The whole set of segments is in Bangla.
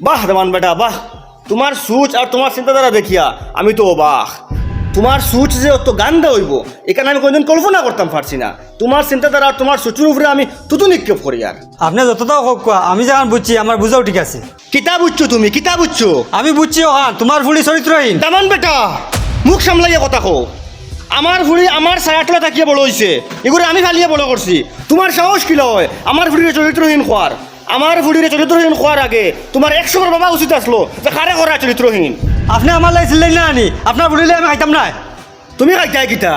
বাহ দেওয়ান বেটা বাহ, তোমার সুচ আর তোমার চিন্তাধারা দেখিয়া আমি তো অবাক। তোমার সুচ যে অত গান্দা হইব এখানে আমি কোনোদিন কল্পনা করতাম পারছি না। তোমার চিন্তাধারা আর তোমার সুচুর উপরে আমি তুতু নিক্ষেপ করি। আর আপনি যতটাও হোক কোয়া, আমি যখন বুঝছি আমার বুঝাও ঠিক আছে। কিতা বুঝছো তুমি, কিতা বুঝছো? আমি বুঝছি ওখান তোমার ফুলি চরিত্রহীন। দামান বেটা মুখ সামলাইয়া কথা কো। আমার ফুড়ি আমার ছায়াতলা তাকিয়ে বড় হয়েছে, এগুলো আমি ফালিয়ে বড় করছি। তোমার সাহস কি লয় আমার ফুড়ির চরিত্রহীন খোয়ার? আমার ফুড়ির চরিত্রহীন খোয়ার আগে তোমার 100 বার বাবা উচিত আসলো যে কারে করা চরিত্রহীন। আপনি আমার লাই ছিলেন না আনি, আপনার ফুলিলে আমি খাইতাম না। তুমি খাইতাই গীতা,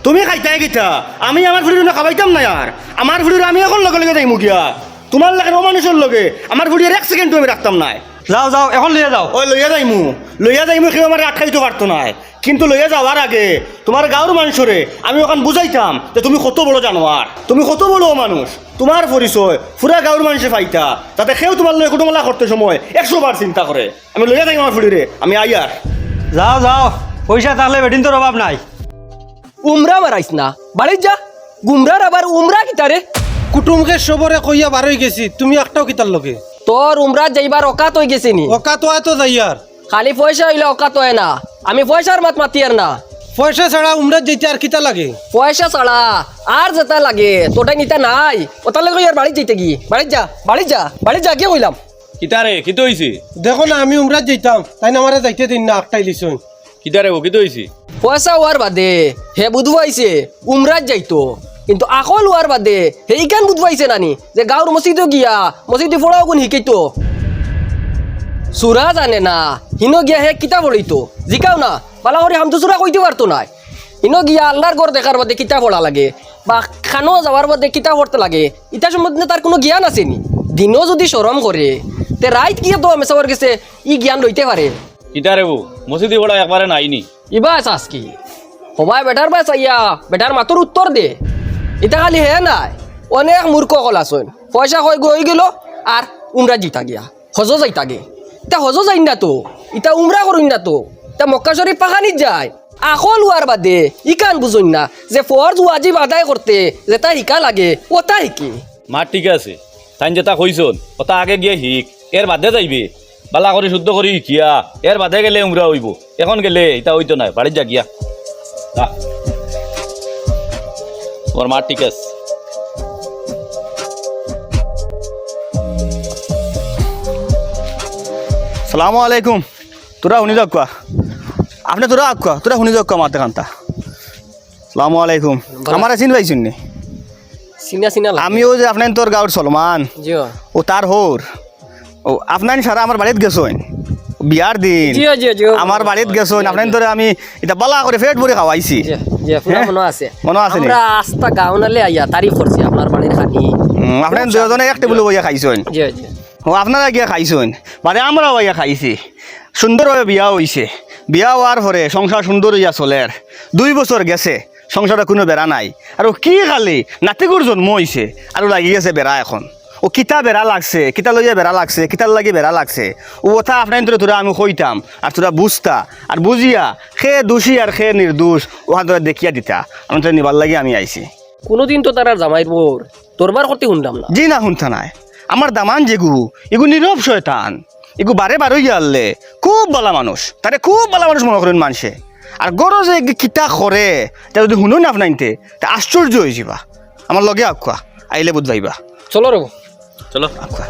তুমি খাইতাই গীতা, আমি আমার ফুড়ির খাবাইতাম না। আর আমার ফুড়ির আমি এখন লগে লগে যাই মুখিয়া। তোমার লাগে অমানুষের লগে আমার ফুড়ির 1 সেকেন্ড আমি রাখতাম না। যাও যাও এখন লিয়ে যাও। ওই লইয়া যাইমু কেউ আমার আটকাইতে পারতো না। কিন্তু লইয়া যাওয়ার আগে তোমার গাঁর মানুষরে আমি ওখান বুঝাইতাম যে তুমি কত বড় জানোয়ার, তুমি কত বড় মানুষ। তোমার পরিচয় পুরা গাঁর মানুষে পাইতা, তাতে সেও তোমার লয় কুটুমলা করতে সময় 100 বার চিন্তা করে। আমি লইয়া যাই আমার ফুড়িরে, আমি আইয়ার। যাও যাও, পয়সা থাকলে বেটিন তোর অভাব নাই। উমরা মারাইস না, বাড়ির যা। গুমরার আবার উমরা কিতারে? কুটুমকে সবরে কইয়া বার হয়ে গেছি, তুমি একটাও কিতার লগে তোর উমরা যাইবার অকাত হয়ে গেছে নি? অকাত তো যাই আর খালি পয়সা হইলে অকাত হয় না। আমি পয়সার মাত মাতি আর না। পয়সা ছাড়া উমরাত যেতে আর কিতা লাগে? পয়সা ছাড়া আর যেটা লাগে তোটাই নিতে নাই। ওটার লাগে আর বাড়ি যেতে কি? বাড়ির যা, বাড়ির যা, কে কইলাম? কিতারে কিতো হইছে? দেখো না আমি উমরাত যেতাম, তাই না আমারে যাইতে দিন না, একটাই লিছুন। কিতারে ও কিতো হইছে? পয়সা হওয়ার বাদে হে বুধবাইছে উমরাত যাইতো, কিন্তু আকল হওয়ার বাদে হে ইকান বুধবাইছে নানি যে গাঁর মসজিদে গিয়া মসজিদে পড়াও কোন শিকাইতো। সুরা জানে না, হিনো গিয়া হে কিতাব পড়িতো। জিকাও না পালা করে হামতো সুরা কইতে পারতো না। হিনো গিয়া আল্লাহর ঘর দেখার বাদে কিতাব পড়া লাগে বা খানো যাওয়ার বাদে কিতাব পড়তে লাগে। ইটা সম্বন্ধে তার কোনো জ্ঞান আসেনি। দিনও যদি শরম করে তে রাইত গিয়া তো মেসাওয়ার গেছে ই জ্ঞান লইতে পারে। কিতারে ও মসজিদে বড় একবারে নাইনি। ইবা চাস কি সবাই বেটার বাস আইয়া বেটার মাতর উত্তর দে। এটা খালি হে নাই, অনেক মূর্খ কল আসন। পয়সা হয় গই গেল আর উমরা জিতা গিয়া হজ যাইতা গে। এটা হজ যাই না তো, এটা উমরা করুন না তো, এটা মক্কা শরীফ পাখানিত যায়। আকল হওয়ার বাদে ইকান বুঝুন না যে ফরজ ওয়াজিব আদায় করতে যেটা শিকা লাগে ওটা শিকি। মা ঠিক আছে, তাই যেটা কইছন ওটা আগে গিয়ে শিখ, এর বাদে যাইবে। বালা করে শুদ্ধ করি শিখিয়া এর বাদে গেলে উমরা হইব। এখন গেলে এটা হইতো না, বাড়ির যা গিয়া যা। তোমার মা ঠিক আছে। সালামু আলাইকুম। তোরা শুনি যাক কোয়া, আপনি তোরা আগ কোয়া, তোরা শুনি যাক কোয়া মাতে কান্তা। সালামু আলাইকুম। আমার চিন পাইছুন নি? চিনা চিনা লাগে। আমিও যে আপনার তোর গাঁর সলমান জিও ও তার হোর ও আপনার সারা আমার বাড়িত গেছেন বিয়ার দিন। জিও জিও জিও আমার বাড়িত গেছেন আপনার তোরে আমি এটা বালা করে পেট ভরে খাওয়াইছি। মনে আছে মনে আছে নি? আমরা আস্তা গাউনালে আইয়া তারিফ করছি আপনার বাড়ির খানি। আপনার দুজনে এক টেবিল বইয়া খাইছেন। জিও জিও ও আপনারা গিয়া খাইছেন, মানে আমরাও বইয়া খাইছি। সুন্দরভাবে বিয়া হইছে, বিয়া হওয়ার পরে সংসার সুন্দর হইয়া চলের। 2 বছর গেছে সংসারে কোনো বেড়া নাই। আর কি খালি নাতিগুর জন্ম হইছে আর লাগি গেছে বেড়া। এখন ও কিতা বেড়া লাগছে, কিতা লইয়া বেড়া লাগছে, কিতার লাগি বেড়া লাগছে ও কথা আপনার তোরা আমি কইতাম আর তোরা বুঝতা আর বুঝিয়া সে দোষী আর সে নির্দোষ ওখান তোরা দেখিয়া দিতা। আমি তোরা নিবার লাগি আমি আইছি। কোনোদিন তো তার জামাইর বোর তোরবার করতে শুনলাম না। জি না শুনতা নাই, আমার দামান যেগু এগু নীরব শয়তান, এগু বারে বারে গিয়ালে খুব ভালো মানুষ, তারে খুব ভালো মানুষ মনে করেন মানুষে। আর গরো যে কিতা করে তা যদি শুনুন আপনাইতে তা আশ্চর্য হয়ে যাবা। আমার লগে আকুয়া আইলে বুধ ভাইবা। চলো রে চলো। আকুয়া।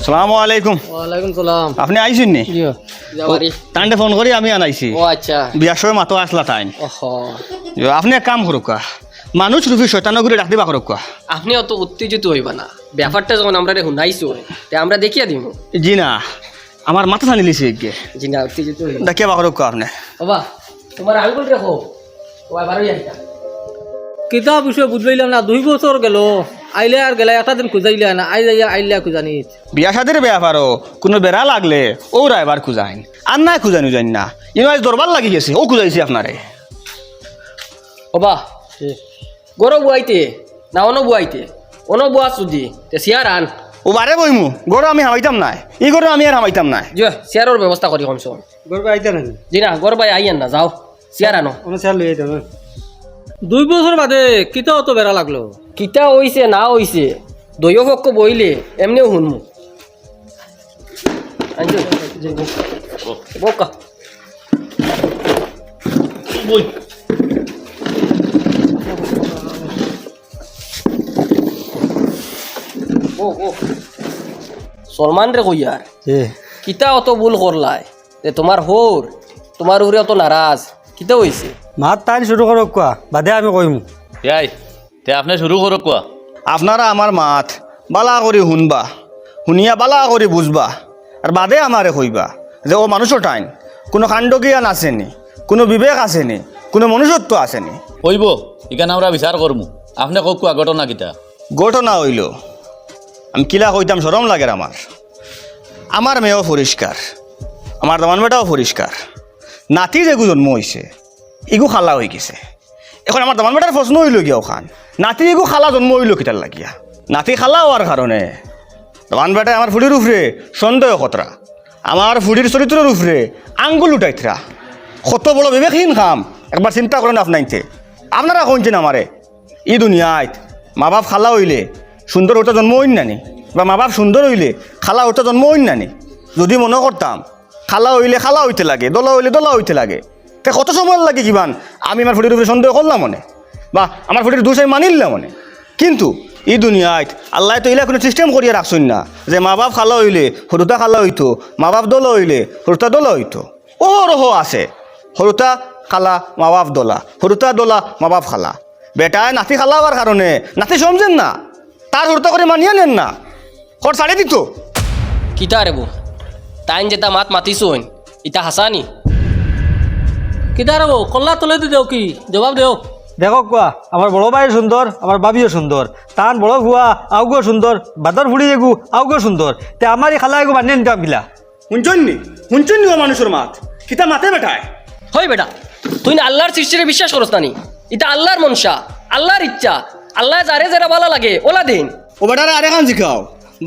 সালামু আলাইকুম। ওয়ালাইকুম সালাম। আপনি আইসুন নি? জিও যাবারি। তান্ডে ফোন করি আমি আনাইছি। ও আচ্ছা। বিয়ার সময় মাতো আসলা তাইন। ওহো আপনি এক কাম করুকা, মানুষ রূপী শয়তানগুলো করে ডাক দিবা করুকা। আপনি অত উত্তেজিত হইবা না। ব্যাপারটা যখন আমরা শুনাইছো তে আমরা দেখিয়া দিব। জি না, আমার মাথা টানি লিছে এগিয়ে জি না উত্তেজিত হইবা। ডাকিয়া বা করুকা আপনি। বাবা তোমার আঙ্গুল রেখো ও বারোই আইতা। কিতা বিষয় বুঝলাম না। 2 বছর গেল আইলে আর গেলে একটা দিন খুঁজাইলে না আই যাইয়া আইলে খুঁজানি। বিয়া সাদের ব্যাপারও কোনো বেড়া লাগলে ওরা এবার খুঁজাইন আর নাই খুঁজানি যাইন না। ইনো আজ দরবার লাগি গেছে ও খুঁজাইছি আপনারে। বাবা গরো বুয়াইতে না অন বুয়াইতে অন বুয়া সুদি তে সিয়ার আন। ও বারে বইমু গরু আমি হামাইতাম নাই, ই গরু আমি আর হামাইতাম নাই। যে সিয়ারের ব্যবস্থা করি কমছে। গর্বে আইতে না জি না গর ভাই আইয়েন না, যাও সিয়ার আনো। কোনো চাল লইয়ে দেবে। 2 বছর বাদে কিতা অত বেড়া লাগলো? কিতা হইছে না হইছে দৈয় পক্ষ বইলে এমনিও শুনমু বকা বই সলমান রে কইয়ার এ কিতা অত ভুল করলাই যে তোমার হোর তোমার উপরে অত নারাজ কিতা হইছে মাত টাইম শুরু করক কোৱা বাদে আমি কইম ইয়াই তে আপনি শুরু করক কোয়া আপনারা আমার মাত বালা করে শুনবা শুনিয়া বালা করে বুঝবা আর বাদে আমারে কইবা যে ও মানুষের টাইম কোনো কাণ্ড জ্ঞান আসেনি কোনো বিবেক আসেনি কোনো মনুষ্যত্ব আসেনি কইব এখানে আমরা বিচার করমু আপনি কক কোয়া ঘটনা কিতা ঘটনা হইল আমি কিলা কইতাম সরম লাগে আমার মেয়েও পরিষ্কার আমার দামান বেটাও পরিষ্কার নাতি যেগু জন্ম হয়েছে ইগু খালা হয়ে গেছে এখন আমার দামান বেটার প্রশ্ন হইল গিয়া ওখান নাতি ইগু খালা জন্ম হইল কিতার লাগিয়া নাতি খালা হওয়ার কারণে দামান বেটায় আমার ফুড়ির উপরে সন্দেহ খতরা আমার ফুড়ির চরিত্রের উপরে আঙ্গুল উঠাইতরা কত বড় বিবেকহীন কাম একবার চিন্তা করেন আপনাইতে আপনারা কইছেন আমারে ই দুনিয়ায় মা বাপ খালা হইলে সুন্দর ওটা জন্ম হইন নানি বা মা বাপ সুন্দর হইলে খালা ওটা জন্ম হইন নানি যদি মনে করতাম খালা হইলে খালা হইতে লাগে দলা হইলে দলা হইতে লাগে তে কত সময় লাগে কিবান আমি আমার ফুটির উপরে সন্দেহ করলাম মনে বা আমার ফুটির দোষ আমি মানিলাম মনে কিন্তু এই দুনিয়ায় আল্লাহ তো ইলা কোনো সিস্টেম করিয়া রাখছেন না যে মা বাপ খালা হইলে সরুতা খালা হইতো মা বাপ দলা হইলে সরুতা দলা হইতো ও রহ আছে সরুতা খালা মা বাপ দলা সরুতা দলা মা বাপ খালা বেটায় নাতি খালা হওয়ার কারণে নাতি সমঝেন না তার হরতা করে মানিয়ে নেন না খর ছাড়ে দিত কিতা রে বো তাইন যেটা মাত মাতিছুন ইটা হাসানি কিতা রে কল্লা তলে দি দেও কি জবাব দেও দেখক কোৱা আমার বড় ভাই সুন্দর আমার বাবিও সুন্দর তান বড় ভুয়া আউগো সুন্দর বাদর ফুড়ি এগু আউগো সুন্দর তে আমার খালা এগু বানিয়ে নিতাম গিলা শুনছন নি ও মানুষের মাত কিতা মাতে বেটায় হই বেটা তুই না আল্লাহর সৃষ্টিরে বিশ্বাস করস নানি ইটা আল্লাহর মনসা আল্লাহর ইচ্ছা আল্লাহ যারে যারা ভালো লাগে ওলা দিন ও বেটারে আরে খান শিখাও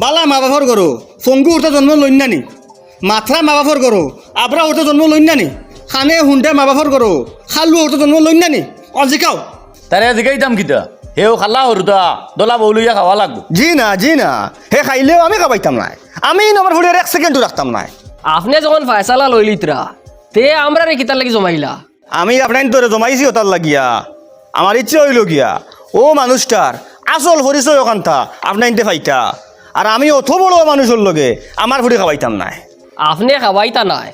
বালা মা বাপর করো ফঙ্গু উঠতে জন্ম লইন নানি মাথরা মা বাপর করো আবরা উঠতে জন্ম লইন নানি খানে হুন্ডে মা বাপর করো খালু উঠতে জন্ম লইন নানি অ শিখাও তারে জিকাইতাম কিতা হেও খালা হরুতা দলা বউলুইয়া খাওয়া লাগবো জি না হে খাইলেও আমি খাবাইতাম নাই আমি আমার ফুড়িয়ার 1 সেকেন্ডও রাখতাম নাই আপনি যখন ফয়সালা লইলিতরা তে আমরা রে কিতার লাগি জমাইলা আমি আপনার তোরে জমাইছি ওটার লাগিয়া আমার ইচ্ছে হইল গিয়া ও মানুষটার আসল পরিচয় ওখানটা আপনার ইনতে ফাইতা আর আমি অত বড় মানুষের লগে আমার ফুড়ি খাওয়াইতাম নাই আপনি খাওয়াইতা নাই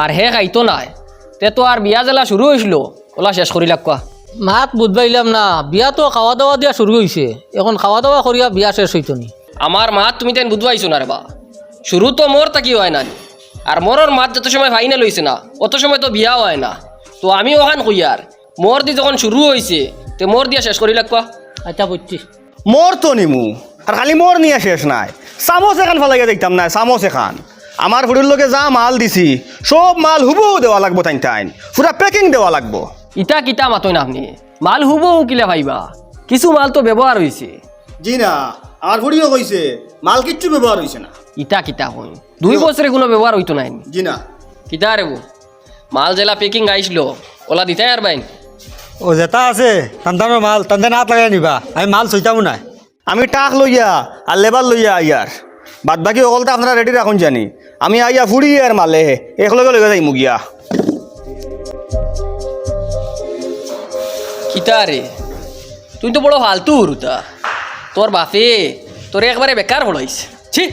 আর হে খাইতো নাই তে তো আর বিয়া জেলা শুরু হয়েছিল ওলা শেষ করি লাগবা মাত বুঝবাইলাম না বিয়া তো খাওয়া দাওয়া দিয়া শুরু হয়েছে এখন খাওয়া দাওয়া করিয়া বিয়া শেষ হইতো নি আমার মাত তুমি তাই বুঝবাইছো না রে বা শুরু তো মোর তাকি হয় না আর মোরর মাত যত সময় ফাইনাল হয়েছে না অত সময় তো বিয়া হয় না তো আমি ওখান কইয়ার মোর দি যখন শুরু হয়েছে তে মোর দিয়া শেষ করি লাগবা আচ্ছা বুঝছি মোর তো নিমু আর খালি মোর নিয়ে শেষ নাই চামচ এখান ফালাইয়া দেখতাম নাই চামচ এখান আমার ফুড়ির লগে যা মাল দিছি সব মাল হুবহু দেওয়া লাগবো টাইন পুরা প্যাকিং দেওয়া লাগবো ইটা কিতা মাতই না আপনি মাল হুবো কিলে ভাইবা কিছু মাল তো ব্যবহার হয়েছে জি না আমার ফুড়িও কইছে মাল কিচ্ছু ব্যবহার হইছে না ইটা কিতা হই 2 বছরে কোনো ব্যবহার হইতো নাই জি না কিতা রে বউ মাল জেলা পেকিং আইছিল ওলা দিতাই আর বাইন ও যেটা আছে সন্তানের মাল তন্দে নাত লাগাই নিবা আমি মাল চইতামো নাই আমি টাক লইয়া আর লেবার লইয়া আইয়ার বাদ বাকি অকলটা আপনারা রেডি রাখুন জানি আমি আইয়া ফুড়ি আর মালে একলগে লইয়া যাই মুগিয়া কিতা রে তুই তো বড় ফালতু হরুতা তোর বাপে তোর একবারে বেকার হলাইস ছি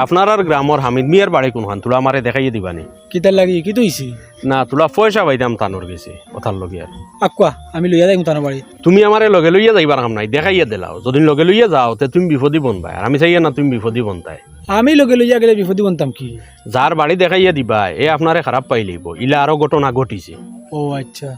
আপনার আর গ্রামর হামিদ মিয়ার বাড়ি কোনখান তোলা আমারে দেখাইয়ে দিবানি কিতার লাগি কি তুইছি না তোলা পয়সা পাইতাম তানোর গেছে কথার লগে আর আকুয়া আমি লইয়া যাই তার বাড়ি তুমি আমারে লগে লইয়া যাইবার কাম নাই দেখাইয়া দিলাও যদি লগে লইয়া যাও তে তুমি বিপদী বনবাই আর আমি চাইয়া না তুমি বিপদী বনতাই আমি লগে লইয়া গেলে বিপদী বনতাম কি যার বাড়ি দেখাইয়া দিবা এ আপনারে খারাপ পাই লইব ইলা আরো ঘটনা ঘটিছে ও আচ্ছা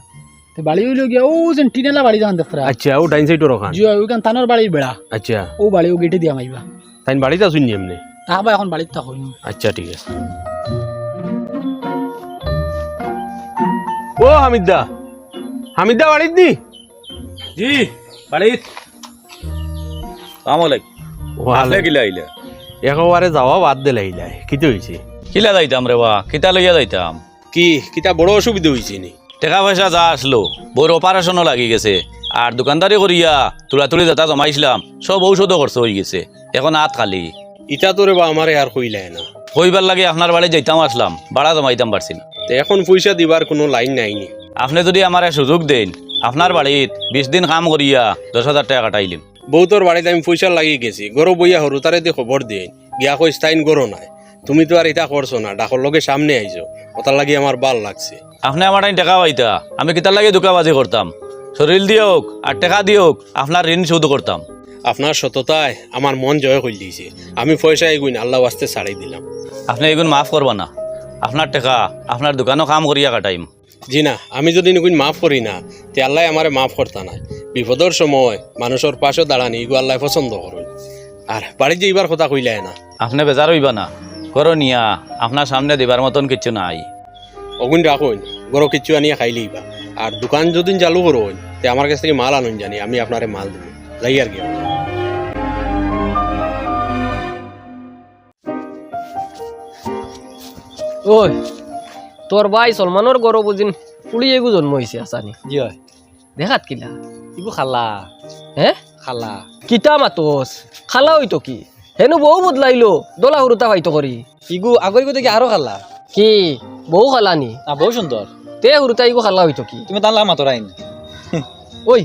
তে বাড়ি হইল গিয়া ও যেন টিনেলা বাড়ি যান দেখরা আচ্ছা ও ডাইন সাইডও রখান জিও ওইখান তানোর বাড়ির বেড়া আচ্ছা ও বাড়ি ও গেটে দিয়া মাইবা তাই বাড়িতে আসুন এমনি তাহবা এখন বাড়িতে থাক হইন আচ্ছা ঠিক আছে ও হামিদদা হামিদদা বাড়িত নি জি বাড়িত আমলাই আসলে কিলা আইলা একেবারে যাওয়া বাদ দিলে ইলাই কিতে হয়েছে কিলা যাইতাম রে বা কিতা লইয়া যাইতাম কি কিতা বড় অসুবিধা হয়েছে নি টাকা পয়সা যা আসলো বউর অপারেশনও লাগি গেছে আর দোকানদারি করিয়া তুলাতুলি যেটা জমাইছিলাম সব ঔষধও খরচ হয়ে গেছে এখন হাত খালি ইটা তোরে বা আমারে আর কইলাই না কইবার লাগে আপনার বাড়ি যাইতাম আসলাম ভাড়া জমাইতাম পারছি না তে এখন পয়সা দিবার কোনো লাইন নাইনি আপনি যদি আমার সুযোগ দেন আপনার বাড়িত 20 দিন কাম করিয়া 10,000 টাকা কাটাইলিম বউ তোর বাড়িতে আমি পয়সা লাগি গেছি গরো বইয়া হরু তারে দিয়ে খবর দিন গিয়া কই স্থায়ীন গরো নাই তুমি তো আর এটা করছো না ডাকর লগে সামনে আইছো ওটার লাগি আমার ভাল লাগছে আপনি আমার টাকা পাইতা আমি কিতার লাগে দোকাবাজি করতাম শরীর দিয়োক আর টাকা দিয়োক আপনার ঋণ শোধ করতাম আপনার সততায় আমার মন জয় করে দিয়েছে আমি পয়সা এগুন আল্লাহ ওয়াস্তে ছাড়াই দিলাম আপনি এগুন মাফ করবা না আপনার টাকা আপনার দোকানও কাম করিয়া কাটাইম জি না আমি যদি এগুন মাফ করি না তে আল্লাহ আমারে মাফ করতা না বিপদর সময় মানুষের পাশে দাঁড়ানি এগু আল্লাহ পছন্দ করুন আর বাড়ি যে এবার কথা কইলাই না আপনি বেজার হইবা না করো নিয়া আপনার সামনে দিবার মতন কিছু নাই অগুন রাখুন গরো কিচ্ছু আনিয়া খাইলেইবা আর দোকান যদি চালু করুন তে আমার কাছ থেকে মাল আনুন জানি আমি আপনারে মাল দেবো যাই আর কি ওই তোর ভাই সলমানের গরো বুঝিন পুলি এগু জন্ম হয়েছে আসানি জি হয় দেখাত কিলা ইগু খালা হ্যাঁ খালা কিতা মাতোস খালা হইতো কি হেনু বউ বদলাইলো দোলা হুরুতা হইতো করি ইগু আগর থেকে আরো খালা কি বউ খালানি বহু সুন্দর তে হুরুতা ইগু খালা হইতো কি তুমি তাহলে মাতর আইন ওই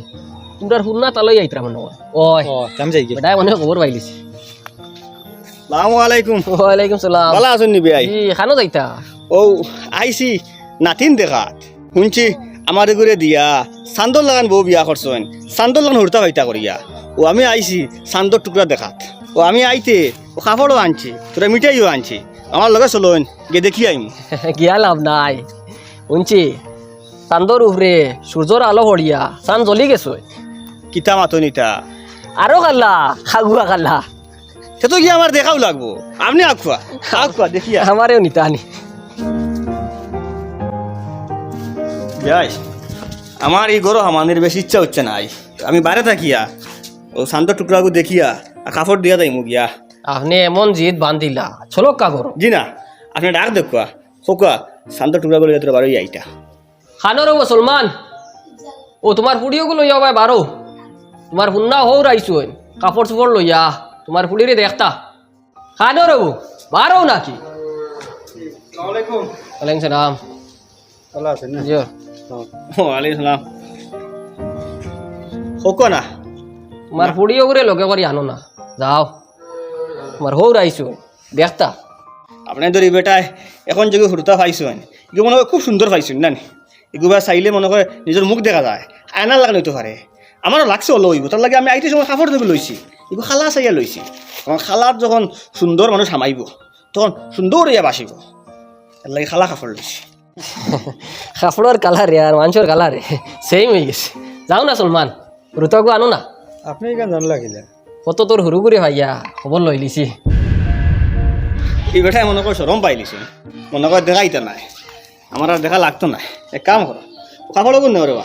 তোমরা হুন্না তালই আইতরা মনে হয় ওই আমি যাই বেটাই মনে হয় খবর পাইলিছি আসসালামু আলাইকুম ওয়ালাইকুম সালাম ভালো আছেন নি ভাই ই খানো যাইতা ও আইসি নাতিন দেখাত শুনছি আমার এগুলো দিয়া চান্দর লাগান বউ বিয়া করছেন চান্দর লাগান হুরতা হইতা করিয়া ও আমি আইসি চান্দর টুকরা দেখাত ও আমি আইতে ও কাপড়ও আনছি তোরা মিঠাইও আনছি আমার লগে চলুন গে দেখি আইম গিয়া লাভ নাই শুনছি চান্দর উহরে সূর্যর আলো হরিয়া চান জ্বলি গেছে কিতা মাতনিতা আরো খাল্লা খাগুয়া খাল্লা সে তো গিয়ে আমার দেখাও লাগবো আপনি আখুয়া আখুয়া দেখিয়া আমারেও নিতা আনি যাই আমার এই গরো হামানের বেশি ইচ্ছা হচ্ছে নাই আমি বাইরে থাকিয়া ও শান্ত টুকরাগু দেখিয়া আর কাপড় দিয়া যাই গিয়া আপনি এমন জিদ বান্ধিলা চলো কা করো জি না আপনি ডাক দেখুয়া হোকা শান্ত টুকরাগু লিয়ে তোরা বারোই আইটা খানোর মুসলমান ও তোমার পুড়িও লইয়া ভাই বারো তোমার হুন্না হৌ রাইছো কাপড় চোপড় লইয়া তোমার পুড়িরে দেখতা খানোর বারো নাকি ওয়ালাইকুম সালাম ভালো আছেন না জি ওয়ালাইকুম সালাম হোক না তোমার পুড়িও করে লগে করি আনো না যাও তোমার হৌ রাইছো দেখতা আপনি ধরি বেটায় এখন যে হুরতা পাইছেন এগুলো মনে হয় খুব সুন্দর পাইছেন না এগুলো চাইলে মনে হয় নিজের মুখ দেখা যায় আয়নার লাগানো হইতে পারে আমারও লাগছে হলো ওইব তার লাগে আমি আইতে সময় কাপড় দেবে লইছি এগুলো খালা চাইয়া লইছি আমার খালার যখন সুন্দর মানুষ হামাইব তখন সুন্দর ইয়া বাসিব তার লাগে খালা কাপড় লইছি কাপড়ের কালারে আর মানুষের কালারে সেম হয়ে গেছে যাও না সলমান ঋতকও আনো না আপনি কেন জান লাগিলে কত তোর হুরু করে ভাইয়া খবর লই লিছি এই বেটায় মনে করে সরম পাইলিছি মনে করে দেখাইতে নাই আমার আর দেখা লাগতো না এক কাম করো কাপড় গুণ নেওয়া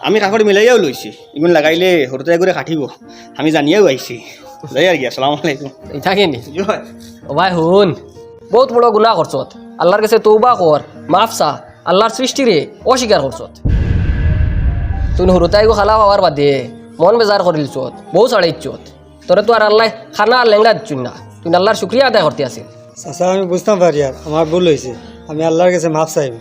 আমি কাপড় মিলাইয়াও লইছি এগুলো লাগাইলে হরতে করে কাটিব আমি জানিয়াও আইছি যাই আর কি আসসালামু আলাইকুম এই থাকেনি জয় ও ভাই হুন বহুত বড় গুণা করছত আল্লাহর কাছে তৌবা কর মাফ চা আল্লাহর সৃষ্টিরে অস্বীকার করছত তুই হুরুতাই গো খালা হওয়ার বাদে মন বেজার করিলছত বহু ছাড়াইছত তোরে তো আর আল্লাহ খানা আর লেঙ্গা দিচ্ছুন না তুই আল্লাহর শুক্রিয়া আদায় করতে আসিল চাচা আমি বুঝতাম পারি আর আমার ভুল হয়েছে আমি আল্লাহর কাছে মাফ চাইব